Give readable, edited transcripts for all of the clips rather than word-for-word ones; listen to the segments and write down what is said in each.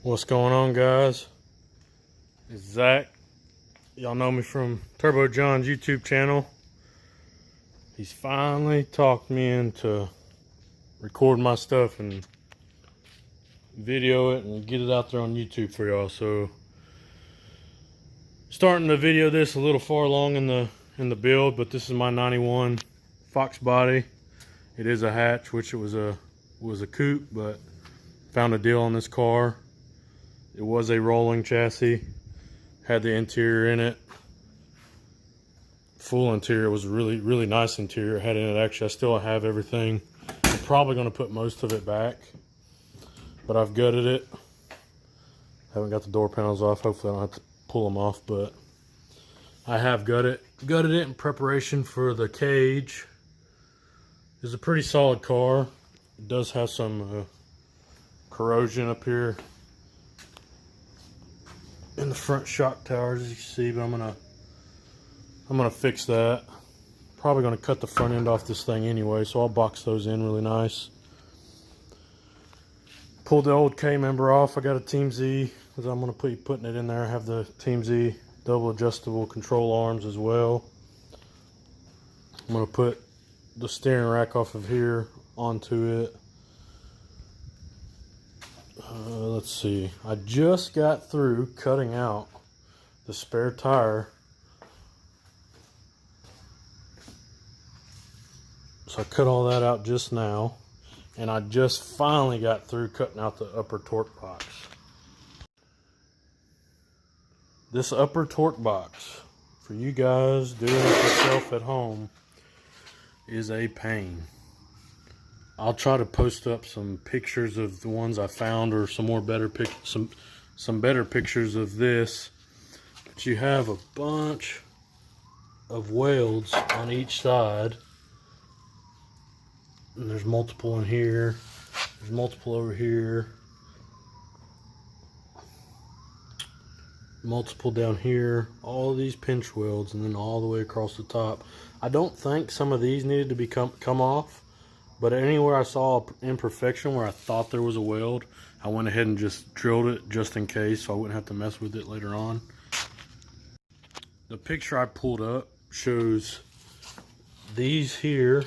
What's going on, guys? It's Zach. Y'all know me from Turbo John's YouTube channel. He's finally talked me into recording my stuff and video it and get it out there on YouTube for y'all. So starting to video this a little far along in the build, but this is my 91 Foxbody. It is a hatch, which it was a coupe, but found a deal on this car. It was a rolling chassis, had the interior in it, full interior. It was a really nice interior. It had in it, actually I still have everything. I'm probably going to put most of it back, but I've gutted it. Haven't got the door panels off. Hopefully I don't have to pull them off, but I have gutted it in preparation for the cage. It's a pretty solid car. It does have some corrosion up here in the front shock towers, as you can see, but I'm gonna fix that. Probably gonna cut the front end off this thing anyway, so I'll box those in really nice. Pulled the old K member off. I got a Team Z, because I'm gonna be putting it in there. I have the Team Z double adjustable control arms as well. I'm gonna put the steering rack off of here onto it. Let's see, I just got through cutting out the spare tire. So I cut all that out just now, and I just finally got through cutting out the upper torque box. This upper torque box, for you guys doing it yourself at home, is a pain. I'll try to post up some pictures of the ones I found, or some better pictures of this. But you have a bunch of welds on each side, and there's multiple in here. There's multiple over here. Multiple down here. All of these pinch welds, and then all the way across the top. I don't think some of these needed to be come off. But anywhere I saw an imperfection where I thought there was a weld, I went ahead and just drilled it just in case, so I wouldn't have to mess with it later on. The picture I pulled up shows these here,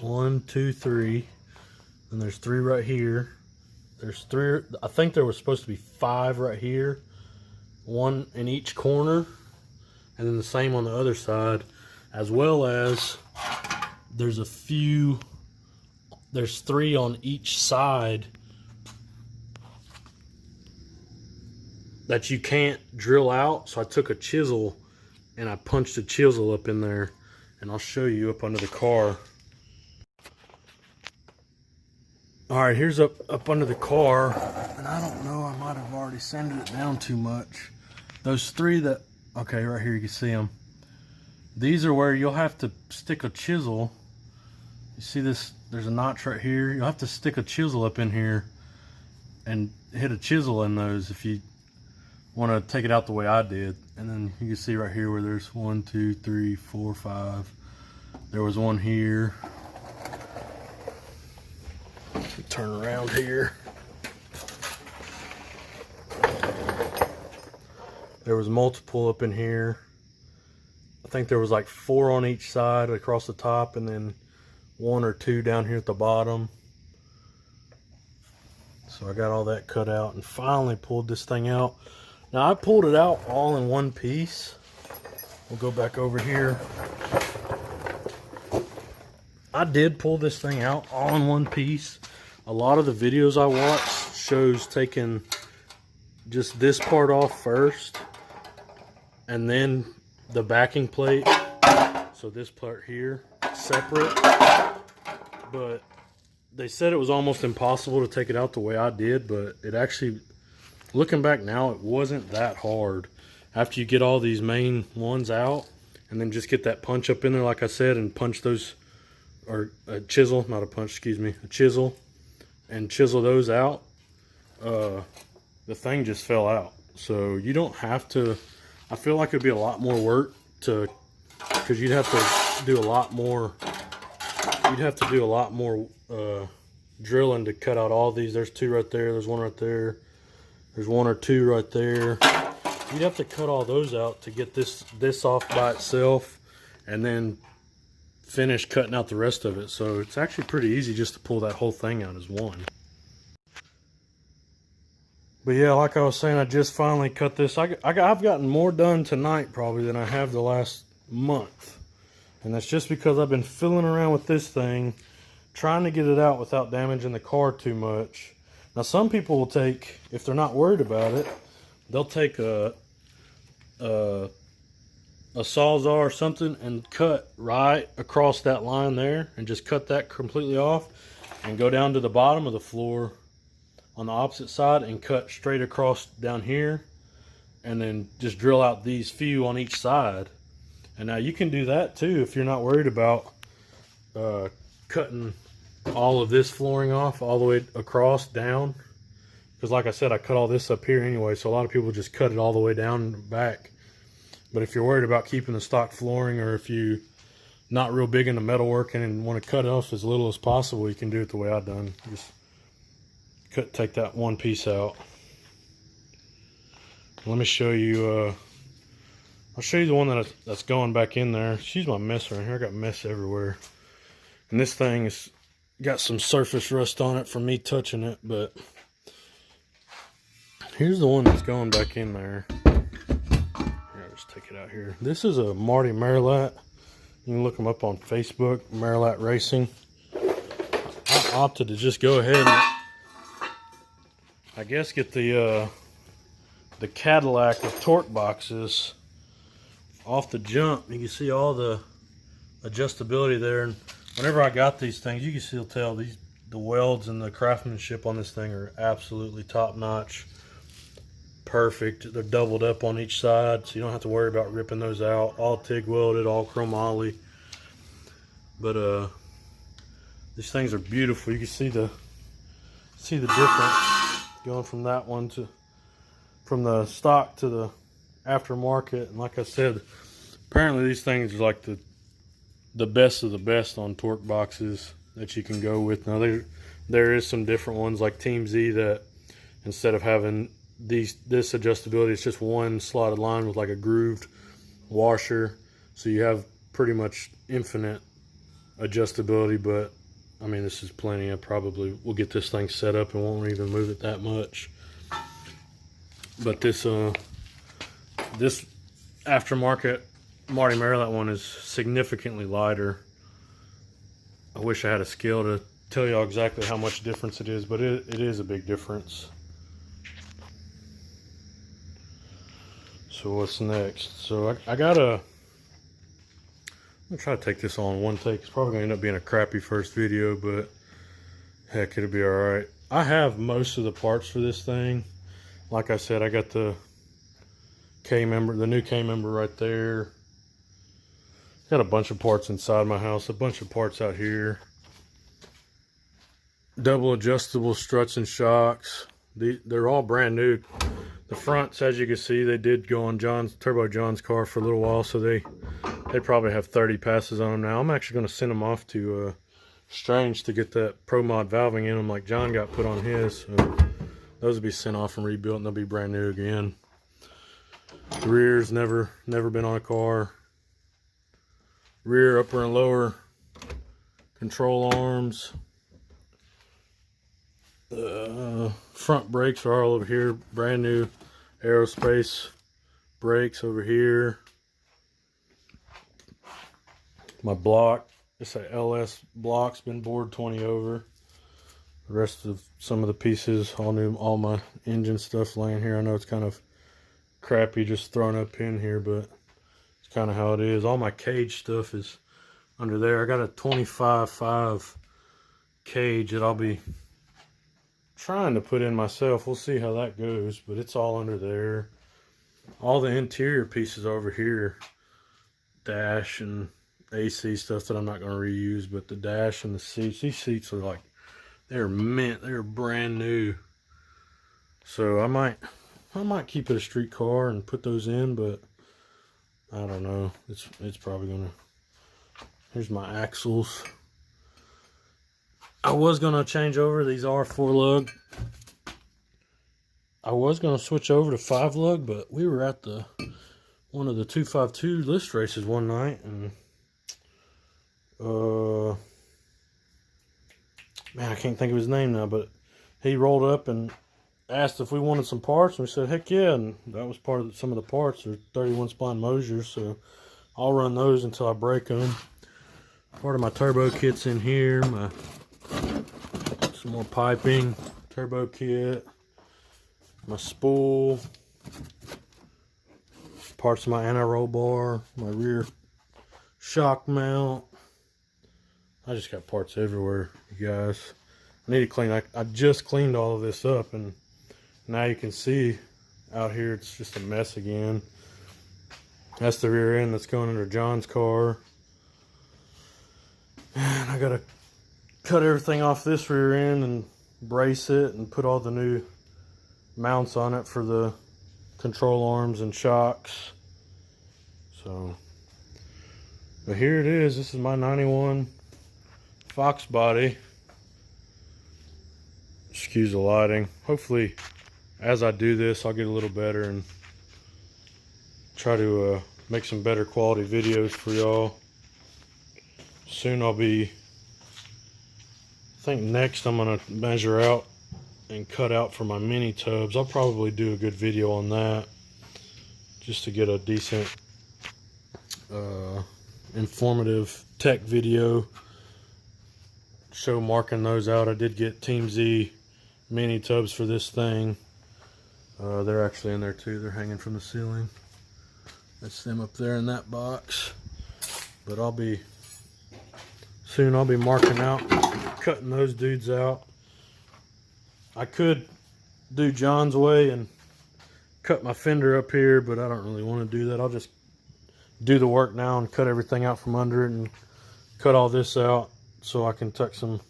1, 2, 3, and there's 3 right here. There's 3, I think there was supposed to be 5 right here, 1 in each corner, and then the same on the other side, as well as there's 3 on each side that you can't drill out. So I took a chisel and I punched a chisel up in there, and I'll show you up under the car. All right, here's up under the car, and I don't know, I might have already sanded it down too much. Those 3 that, okay, right here you can see them. These are where you'll have to stick a chisel. You see this, there's a notch right here. You'll have to stick a chisel up in here and hit a chisel in those if you want to take it out the way I did. And then you can see right here where there's 1, 2, 3, 4, 5. There was one here. Turn around here. There was multiple up in here. I think there was like 4 on each side across the top, and then 1 or 2 down here at the bottom. So I got all that cut out and finally pulled this thing out. Now I pulled it out all in one piece. We'll go back over here. I did pull this thing out all in one piece. A lot of the videos I watched shows taking just this part off first, and then the backing plate, so this part here, separate. But they said it was almost impossible to take it out the way I did, but it actually, looking back now, it wasn't that hard. After you get all these main ones out, and then just get that punch up in there, like I said, and punch those, or a chisel, not a punch, excuse me, a chisel, and chisel those out, the thing just fell out. So you don't have to, I feel like it'd be a lot more work because you'd have to do a lot more, drilling to cut out all these. There's 2 right there, there's 1 right there, There's one or two right there. You'd have to cut all those out to get this off by itself, and then finish cutting out the rest of it. So it's actually pretty easy just to pull that whole thing out as one. But yeah, like I was saying, I just finally cut this. I've gotten more done tonight probably than I have the last month. And that's just because I've been fiddling around with this thing, trying to get it out without damaging the car too much. Now some people will take, if they're not worried about it, they'll take a Sawzall or something and cut right across that line there and just cut that completely off and go down to the bottom of the floor on the opposite side and cut straight across down here, and then just drill out these few on each side. And now you can do that too if you're not worried about cutting all of this flooring off all the way across down, because like I said, I cut all this up here anyway, so a lot of people just cut it all the way down and back. But if you're worried about keeping the stock flooring, or if you're not real big into metalworking and want to cut it off as little as possible, you can do it the way I've done. Just take that one piece out. Let me show you. I'll show you the one that's going back in there. Excuse my mess right here. I got mess everywhere. And this thing has got some surface rust on it from me touching it. But here's the one that's going back in there. Here, I'll just take it out here. This is a Marty Merillat. You can look him up on Facebook, Merillat Racing. I opted to just go ahead and, I guess, get the Cadillac of torque boxes off the jump. You can see all the adjustability there, and whenever I got these things, you can still tell the welds and the craftsmanship on this thing are absolutely top notch, perfect. They're doubled up on each side, so you don't have to worry about ripping those out. All TIG welded, all chromoly. But these things are beautiful. You can see the difference going from that one from the stock to the aftermarket. And like I said, apparently these things are like the best of the best on torque boxes that you can go with. Now there is some different ones like Team Z that instead of having this adjustability, it's just one slotted line with like a grooved washer, so you have pretty much infinite adjustability. But I mean, this is plenty. I probably will get this thing set up and won't even move it that much. But this aftermarket Marty Merillat one is significantly lighter. I wish I had a scale to tell y'all exactly how much difference it is, but it is a big difference. So what's next? So I gotta, I'm gonna try to take this all in one take. It's probably gonna end up being a crappy first video, but heck, it'll be all right. I have most of the parts for this thing. Like I said, I got the K-member, the new K-member right there. Got a bunch of parts inside my house, a bunch of parts out here. Double adjustable struts and shocks. They're all brand new. The fronts, as you can see, they did go on Turbo John's car for a little while, so they probably have 30 passes on them now. I'm actually going to send them off to Strange to get that Pro Mod valving in them like John got put on his. So those will be sent off and rebuilt, and they'll be brand new again. The rear's never been on a car. Rear, upper, and lower control arms. Front brakes are all over here. Brand new aerospace brakes over here. My block, it's a LS block's been bored 20 over. The rest of some of the pieces, all new, all my engine stuff laying here. I know it's kind of crappy just throwing up in here, but it's kind of how it is. All my cage stuff is under there. I got a 25.5 cage that I'll be trying to put in myself. We'll see how that goes, but it's all under there. All the interior pieces over here, dash and AC stuff that I'm not going to reuse, but the dash and the seats, these seats are like, they're mint, they're brand new. So I might keep it a street car and put those in, but I don't know. It's probably gonna. Here's my axles. I was gonna change over. These are 4 lug. I was going to switch over to 5 lug, but we were at one of the 252 list races one night, and man, I can't think of his name now, but he rolled up and asked if we wanted some parts, and we said heck yeah, and that was part of some of the parts. They're 31 spline Mosers, so I'll run those until I break them. Part of my turbo kit's in here, some more piping, turbo kit, my spool, parts of my anti-roll bar, my rear shock mount. I just got parts everywhere, you guys. I need to clean. I just cleaned all of this up, and now you can see out here it's just a mess again. That's the rear end that's going under John's car. And I gotta cut everything off this rear end and brace it and put all the new mounts on it for the control arms and shocks. So, but here it is. This is my 91 Foxbody. Excuse the lighting. Hopefully, as I do this, I'll get a little better and try to make some better quality videos for y'all. Soon I'll be, I think next I'm gonna measure out and cut out for my mini tubs. I'll probably do a good video on that just to get a decent informative tech video, show marking those out. I did get Team Z mini tubs for this thing. They're actually in there too. They're hanging from the ceiling. That's them up there in that box. But soon I'll be marking out, cutting those dudes out. I could do John's way and cut my fender up here, but I don't really want to do that. I'll just do the work now and cut everything out from under it and cut all this out so I can tuck some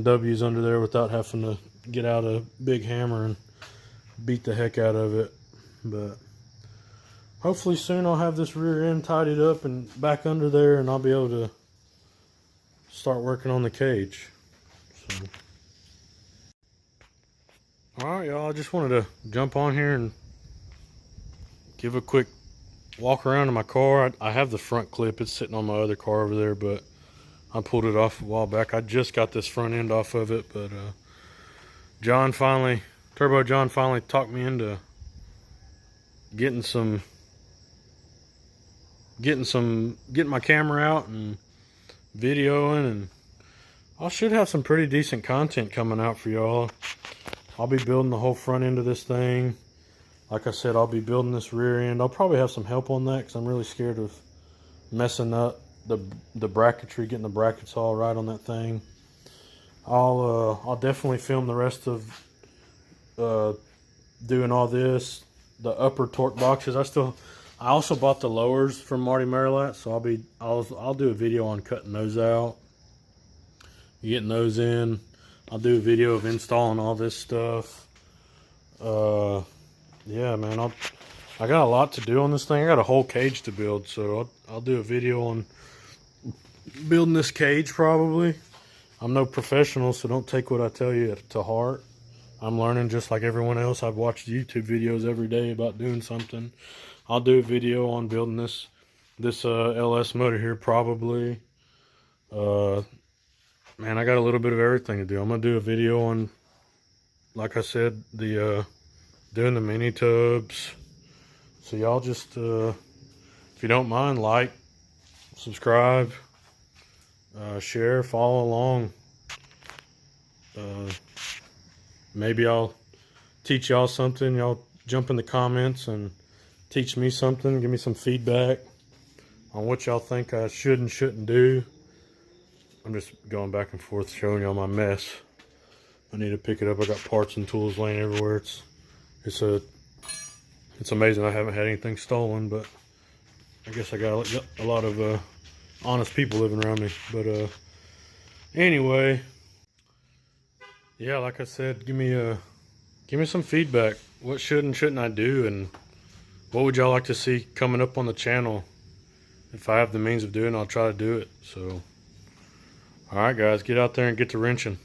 W's under there without having to get out a big hammer and beat the heck out of it. But hopefully soon I'll have this rear end tidied up and back under there, and I'll be able to start working on the cage. So, alright y'all, I just wanted to jump on here and give a quick walk around in my car. I have the front clip. It's sitting on my other car over there, but I pulled it off a while back. I just got this front end off of it, but Turbo John finally talked me into getting my camera out and videoing, and I should have some pretty decent content coming out for y'all. I'll be building the whole front end of this thing. Like I said, I'll be building this rear end. I'll probably have some help on that because I'm really scared of messing up the bracketry, getting the brackets all right on that thing. I'll definitely film the rest of doing all this. The upper torque boxes. I also bought the lowers from Marty Merillat, so I'll do a video on cutting those out, getting those in. I'll do a video of installing all this stuff. Yeah, man, I got a lot to do on this thing. I got a whole cage to build, so I'll do a video on building this cage probably. I'm no professional, so don't take what I tell you to heart. I'm learning just like everyone else. I've watched YouTube videos every day about doing something. I'll do a video on building this LS motor here probably. Man, I got a little bit of everything to do. I'm gonna do a video on, like I said, doing the mini tubs. So y'all just, if you don't mind, like, subscribe, share, follow along. Maybe I'll teach y'all something. Y'all jump in the comments and teach me something. Give me some feedback on what y'all think I should and shouldn't do. I'm just going back and forth showing y'all my mess. I need to pick it up. I got parts and tools laying everywhere. It's amazing I haven't had anything stolen, but I guess I got a lot of honest people living around me. But anyway, yeah, like I said, give me some feedback. What should and shouldn't I do, and what would y'all like to see coming up on the channel? If I have the means of doing it, I'll try to do it. So, all right, guys, get out there and get to wrenching.